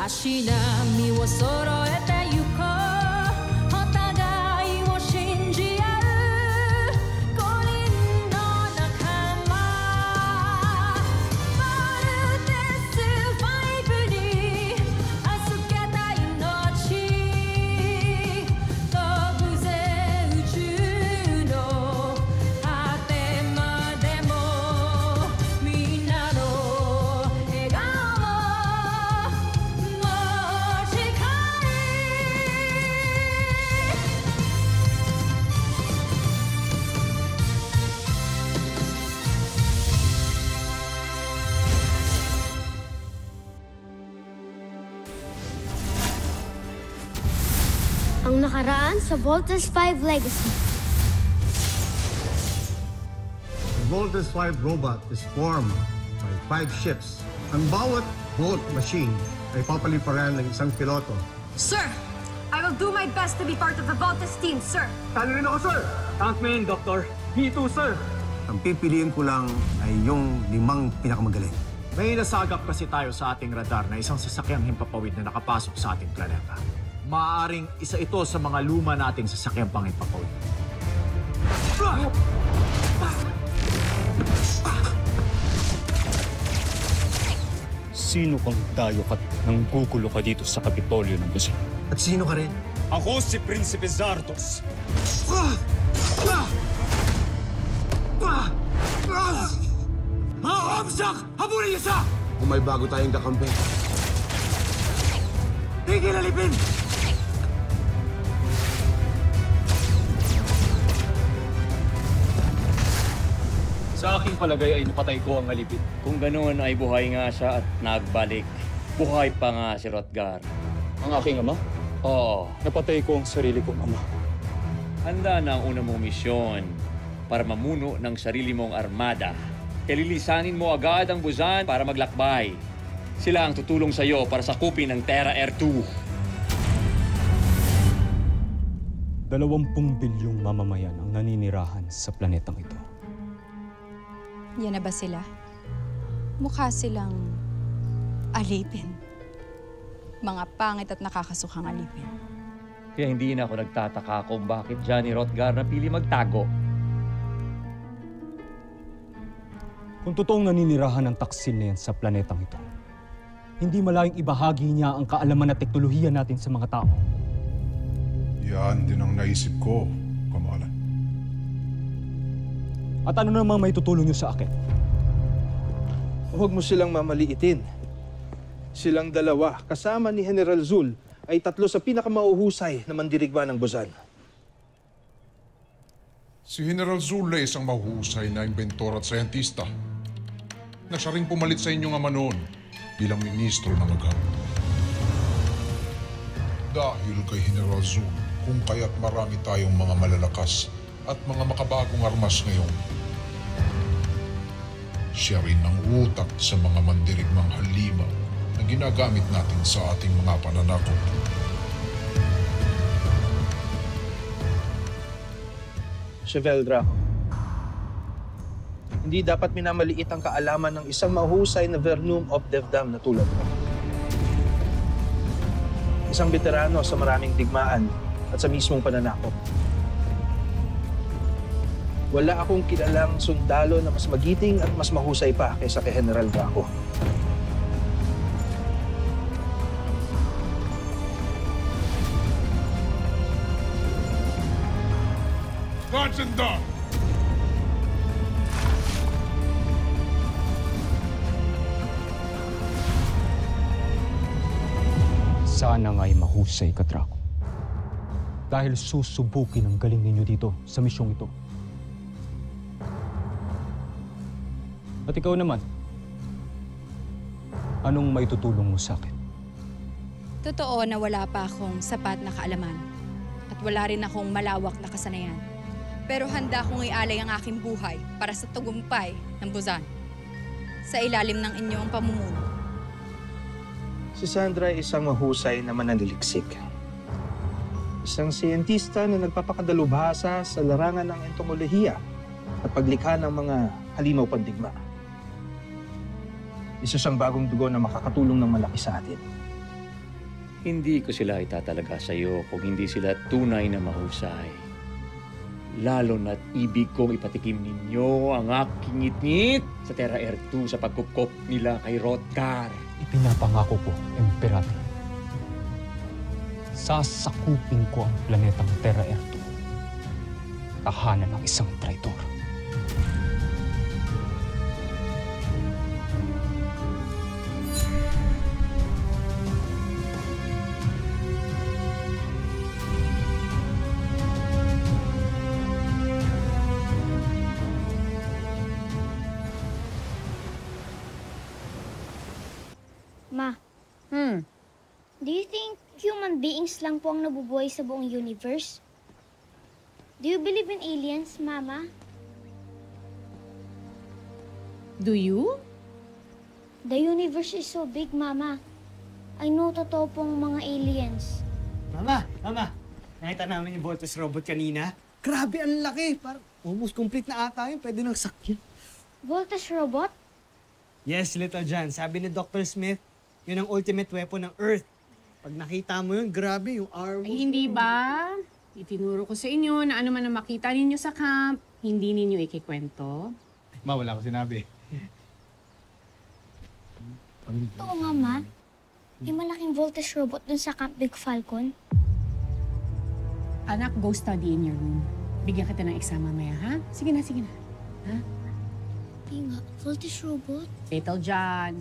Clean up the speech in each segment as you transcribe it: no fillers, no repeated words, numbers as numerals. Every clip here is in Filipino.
しなみを揃えてゆこうお互いを信じ合う5人の仲間バルテス5に預けた命飛ぶぜ宇宙の果てまでもみんなの笑顔Ang nakaraan sa Voltes 5 Legacy. The Voltes 5 robot is formed by 5 ships. Ang bawat Volt machine ay papaliparan ng isang piloto. Sir, I will do my best to be part of the Voltes team, sir. Talo rin ako, sir! Count me in, Doctor. Me too, sir. Ang pipiliin ko lang ay yung 5 pinakamagaling. May nasagap kasi tayo sa ating radar na isang sasakyang himpapawid na nakapasok sa ating planeta. Maaaring isa ito sa mga luma nating sasakyang panghimpapawid. Sino kang dayo ka nang gugulo ka dito sa Kapitolyo ng Busan? At sino ka rin? Ako si Prinsipe Zardos. Hamsak! Habulin niyo siya! Kung may bago tayong kakampi. Tigil alipin! Sa aking palagay ay napatay ko ang alipin. Kung ganoon ay buhay nga siya at nagbalik. Buhay pa nga si Rotgar. Ang aking ama? Oo. Napatay ko ang sarili kong ama. Handa na ang una mong misyon para mamuno ng sarili mong armada. Kalilisanin mo agad ang Busan para maglakbay. Sila ang tutulong sa iyo para sakupin ang Terra Air 2. 20 bilyong mamamayan ang naninirahan sa planetang ito. Yan na ba sila? Mukha silang alipin. Mga pangit at nakakasukhang alipin. Kaya hindi na ako nagtataka kung bakit Johnny Rotgar napili magtago. Kung totoong naninirahan ng taksil na yan sa planetang ito, hindi malayang ibahagi niya ang kaalaman at teknolohiya natin sa mga tao. Yan din ang naisip ko, Kamala. At ano namang may tutulong niyo sa akin? Huwag mo silang mamaliitin. Silang dalawa, kasama ni General Zul, ay 3 sa pinakamauhusay na mandirigma ng Busan. Si General Zul ay isang mahusay na inventor at siyentista na siya rin pumalit sa inyong ama noon bilang ministro ng agam. Dahil kay General Zul, kung kaya't marami tayong mga malalakas at mga makabagong armas ngayon. Siya rin ang utak sa mga mandirigmang halimaw na ginagamit natin sa ating mga pananakot. Chevel Draco, hindi dapat minamaliit ang kaalaman ng isang mahusay na Vernum of Devdam na tulad mo. Isang veterano sa maraming digmaan at sa mismong pananakot. Wala akong kilalang sundalo na mas magiting at mas mahusay pa kaysa kay General Draco. Guards and down! Sana nga'y mahusay ka, Draco. Dahil susubukin ang galing ninyo dito sa misyong ito. At ikaw naman, anong maitutulong mo sa akin? Totoo na wala pa akong sapat na kaalaman at wala rin akong malawak na kasanayan. Pero handa akong ialay ang aking buhay para sa tagumpay ng Busan sa ilalim ng inyong pamumuno. Si Sandra ay isang mahusay na mananaliksik. Isang siyentista na nagpapakadalubhasa sa larangan ng entomolohiya at paglikha ng mga halimaw pandigma. Isa siyang bagong dugo na makakatulong ng malaki sa atin. Hindi ko sila itatalaga sa'yo kung hindi sila tunay na mahusay. Lalo na't ibig kong ipatikim ninyo ang aking ngit-ngit sa Terra Air 2 sa pagkupkop nila kay Hrothgar. Ipinapangako ko, Emperador. Sasakupin ko ang planetang Terra Air 2. Tahanan ng isang traitor. Ma, do you think human beings lang po ang nabubuhay sa buong universe? Do you believe in aliens, Mama? Do you? The universe is so big, Mama. I know totoo pong mga aliens. Mama! Nakita namin yung Voltes robot kanina. Grabe, ang laki. Parang almost complete na ata yun. Pwede nang sakyan. Voltes robot? Yes, Little John. Sabi ni Dr. Smith, yun ang ultimate weapon ng Earth. Pag nakita mo yun, grabe yung arrow. Ay, hindi ba? Itinuro ko sa inyo na ano man ang makita ninyo sa camp, hindi ninyo ikikwento. Ma, wala ko sinabi. Oo nga, Ma. May malaking voltage robot dun sa Camp Big Falcon. Anak, go study in your room. Bigyan kita ng exam mamaya, ha? Sige na. Ha? Hindi nga, voltage robot. Little John.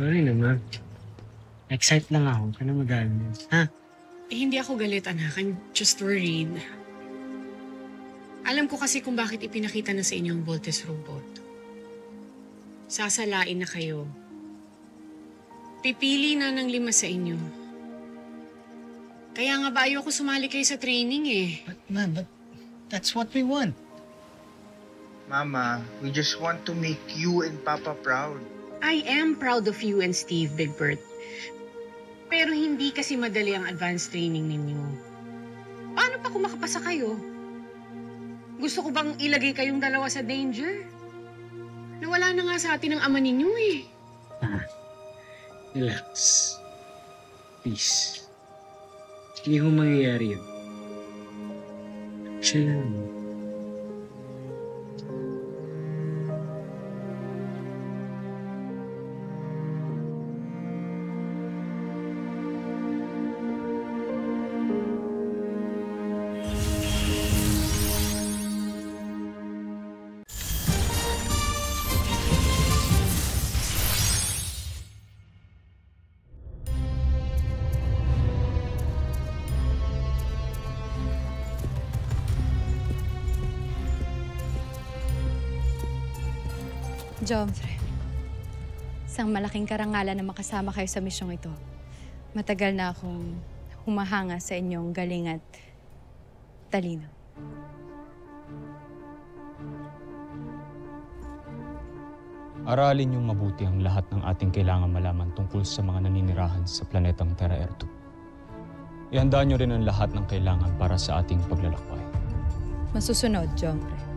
Sorry naman. Excited lang ako. Huwag ka na magalit. Ha? Hindi ako galit, anak. I'm just worried. Alam ko kasi kung bakit ipinakita na sa inyo ang Voltes robot. Sasalain na kayo. Pipili na ng 5 sa inyo. Kaya nga ba ayoko sumali kayo sa training eh. But that's what we want. Mama, we just want to make you and Papa proud. I am proud of you and Steve, Big Bert. Pero hindi kasi madali ang advanced training ninyo. Paano pa kung makapasa kayo? Gusto ko bang ilagay kayong dalawa sa danger? Nawala na nga sa atin ang ama ninyo eh. Relax. Please. Hindi ko mangyayari yun. Chill lang. Jomfre, isang malaking karangalan na makasama kayo sa misyong ito. Matagal na akong humahanga sa inyong galing at talino. Aralin niyong mabuti ang lahat ng ating kailangan malaman tungkol sa mga naninirahan sa planetang Terra Air 2. Ihanda niyo rin ang lahat ng kailangan para sa ating paglalakbay. Masusunod, Jomfre.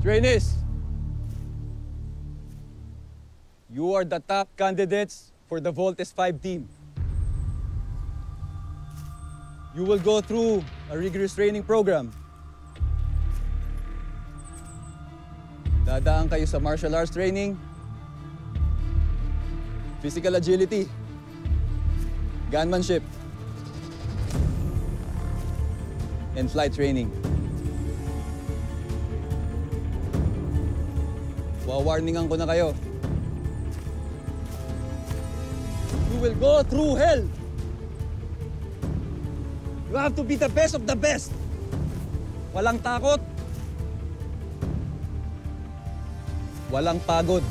Trainees, you are the top candidates for the Voltes 5 team. You will go through a rigorous training program. Dadaan kayo sa martial arts training, physical agility, gunmanship, and flight training. Wawarningan ko na kayo. You will go through hell. You have to be the best of the best. Walang takot. Walang pagod.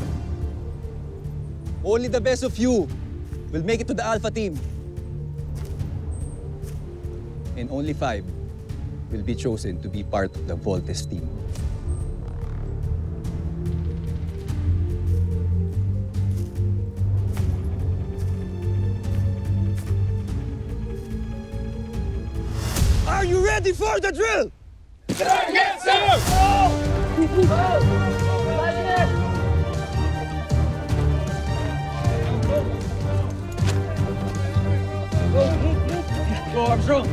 Only the best of you will make it to the Alpha team. and only 5 will be chosen to be part of the Voltes team. Are you ready for the drill? Yes, sir! Go, Armstrong!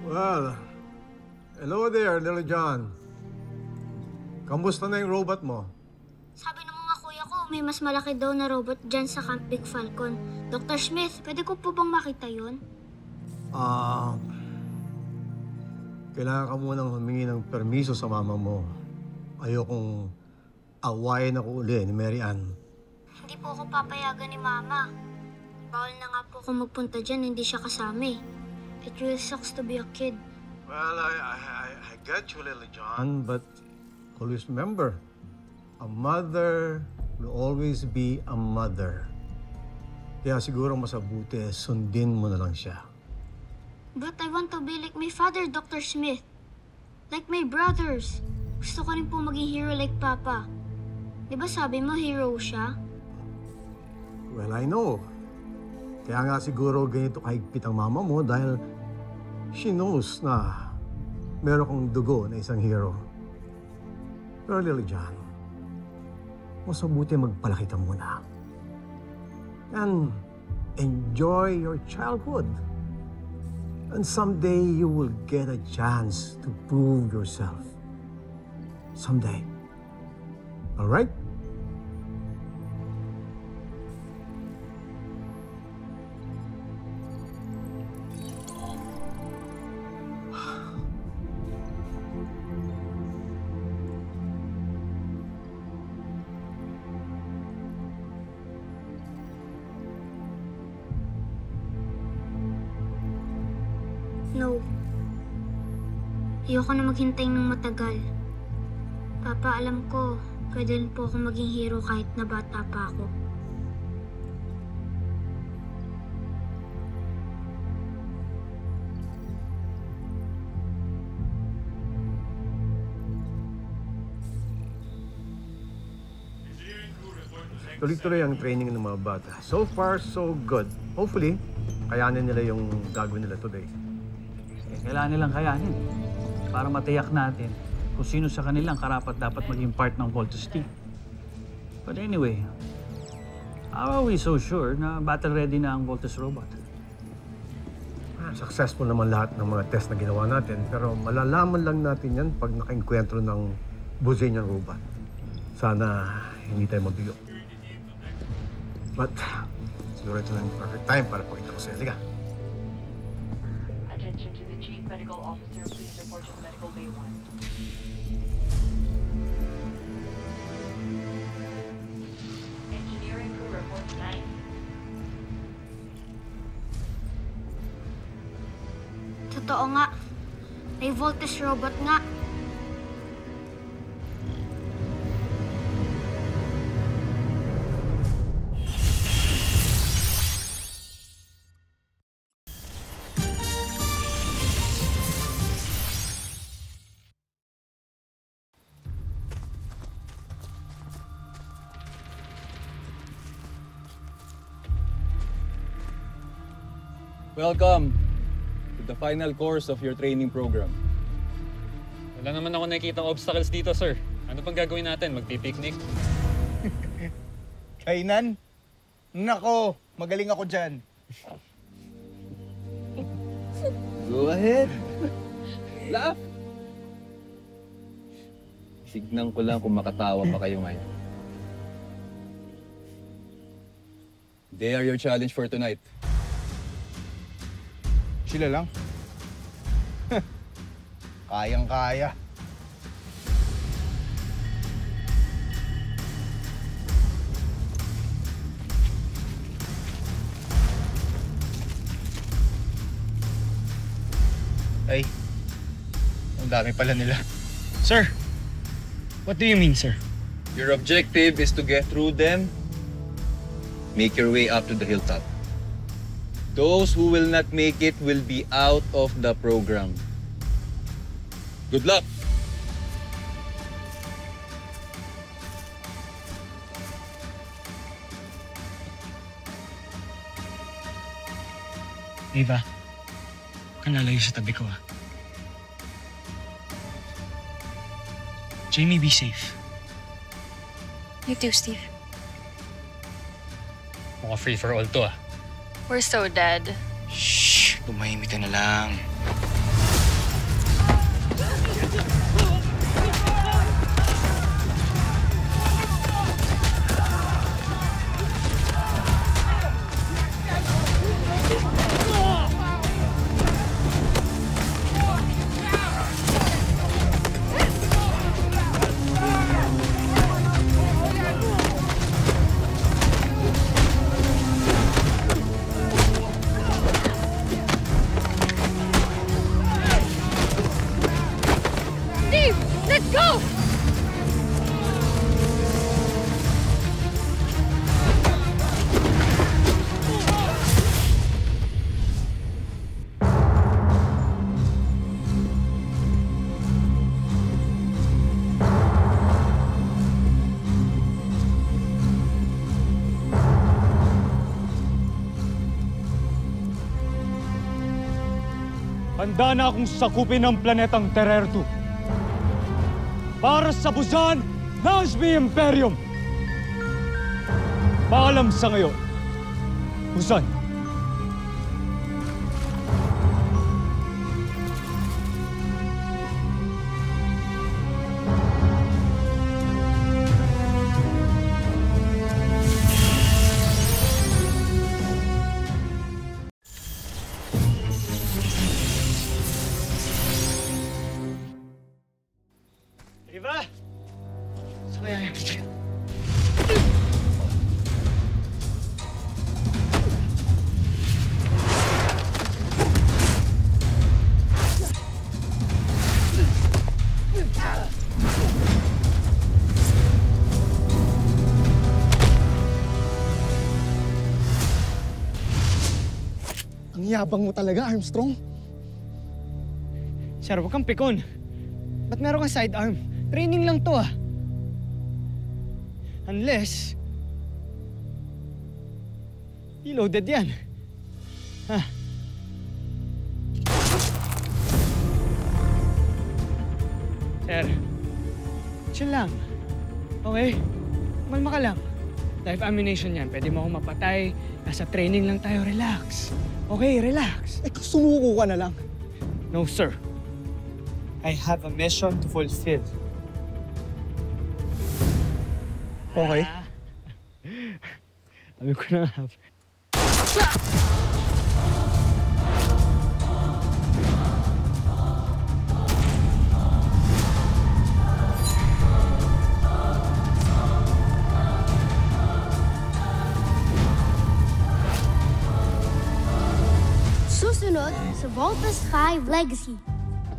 Well, hello there, Little John. Kamusta na yung robot mo? Sabi ng mga kuya ko, may mas malaki daw na robot dyan sa Camp Big Falcon. Dr. Smith, pwede ko po bang makita yun? Kailangan ka munang humingi ng permiso sa mama mo. Ayokong awayin ako uli ni Mary Ann. Hindi po ako papayagan ni Mama. Bawal na nga po ako magpunta dyan, hindi siya kasama eh. It really sucks to be a kid. Well, I get you, Little John, but always remember, a mother will always be a mother. Kaya siguro masabuti, sundin mo na lang siya. But I want to be like my father, Dr. Smith. Like my brothers. Gusto ko rin po maging hero like Papa. Di ba sabi mo hero siya? Well, I know. Kaya nga siguro ganito kahigpit ang mama mo dahil she knows na meron kong dugo na isang hero. Pero Little John, mas mabuti magpalaki ka muna. And enjoy your childhood. And someday you will get a chance to prove yourself. Someday. All right? hero. Ayoko na maghintay ng matagal. Papa, alam ko, pwede rin po akong maging hero kahit na bata pa ako. Tuloy-tuloy ang training ng mga bata. So far, so good. Hopefully, kayanin nila yung gagawin nila today. Kailangan nilang kayanin para matiyak natin kung sino sa kanilang karapat dapat maging part ng Voltes team. But anyway, how are we so sure na battle-ready na ang Voltes robot? Successful naman lahat ng mga test na ginawa natin, pero malalaman lang natin yan pag nakainkwentro ng Buzanian robot. Sana hindi tayo mabigo. But, siguro ito na yung perfect time para pakita ko sa'yo. Liga. Attention to the Chief Medical Officer. Please report to the Medical Bay 1. Engineering crew report 9. Totoo nga. May Voltes robot nga. Welcome to the final course of your training program. Wala naman ako nakikita obstacles dito, sir. Ano pang gagawin natin? Magpipiknik? Kainan? Nako, magaling ako dyan. Go ahead. Laugh. Tignan ko lang kung makatawa pa kayo ngayon. They are your challenge for tonight. Sila lang. Kayang-kaya. Ay, ang dami pala nila. Sir, what do you mean, sir? Your objective is to get through them, make your way up to the hilltop. Those who will not make it will be out of the program. Good luck! Ava, ka nalayo sa tabi ko, ah. Jamie, be safe. You too, Steve. Mukhang free for all to, ah. We're so dead. Shh! Tumahimik ka na lang. Let's go! Handa na akong sakupin ang planetang Terra 2 para sa Busan Nazmi Imperium. Paalam sa ngayon, Busan. Eva! Saan kaya yan? yabang mo talaga, Armstrong. Sir, huwag kang pikon. Ba't meron kang sidearm? Training lang to ah. Unless... Reloaded yan. Ha? Sir, chill lang. Okay? Malma ka lang. Live ammunition yan. Pwede mo akong mapatay. Nasa training lang tayo. Relax. Okay, relax. Eh, sumuko ka na lang. No, sir. I have a mission to fulfill. Okay? Sabi ko na nga. Susunod sa Voltes 5 Legacy.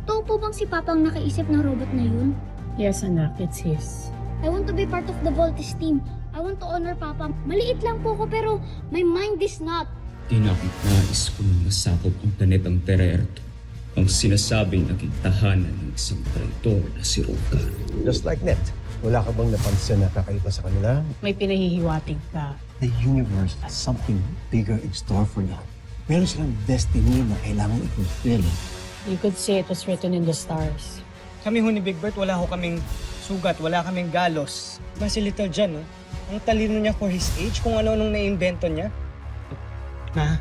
Totoo po bang si Papa ang nakaisip ng robot na yun? Yes, anak. It's his. I want to be part of the Voltes team. I want to honor Papa. Maliit lang po ko pero my mind is not. Tinakot nais kong masakop ang planetang Terra-Erto. Ang sinasabing naging tahanan ng isang traitor na si Rogar. Just like Net, wala ka bang napansin na kakaiba sa kanila? May pinahihiwatig ka. The universe has something bigger in store for them. Meron silang destiny na kailangan i-fulfill. You could say it was written in the stars. Kami ho ni Big Bert, wala ho kaming sugat, wala kaming galos. Diba si Little John, no? Ang talino niya for his age, kung ano-anong naimbento niya. Ha?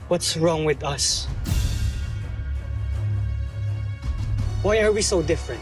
What's wrong with us? Why are we so different?